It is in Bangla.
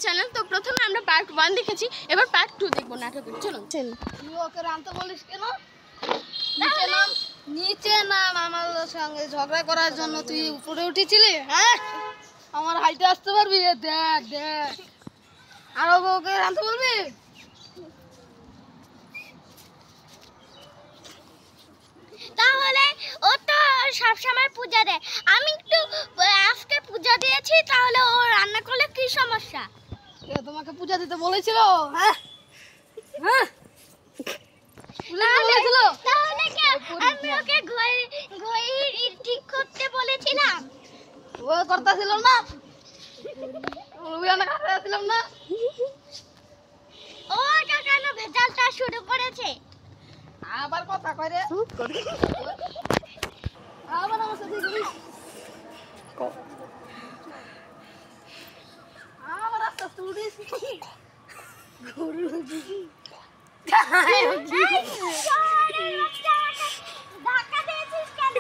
চ্যানেল। তো প্রথমে আমরা পার্ট 1 দেখেছি, এবার পার্ট 2 দেখবো নাটকের। চলুন। তুই ওকে আনতে বলিস কেন? নিচে নাম, আমার সঙ্গে ঝগড়া করার জন্য তুই উপরে উঠেছিলি? হ্যাঁ, আমার হাইটে আসতে পারবি? দেখ দেখ, আর ওকে আনতে বলবি? তাহলে ও তো সব সময় পূজা দেয়, আমি একটু আজকে পূজা দিয়েছি, তাহলে ও রান্না করলে কি সমস্যা? কে তোমাকে পূজা দিতে বলেছিল? হ্যাঁ হ্যাঁ, তাহলে কি আমি ওকে ঘড়ি ঠিক করতে বলেছিলাম? ও করতেছিল না, রুবিয়ানা খাচ্ছিলাম না। ও কেন ভেজালটা শুরু করেছে? আবার কথা কয় রে, আবার আমার সাথে ঘুরিস, আবার আস্তে আস্তে উঠিস। গরু ধাক্কা দিয়েছিস কেন?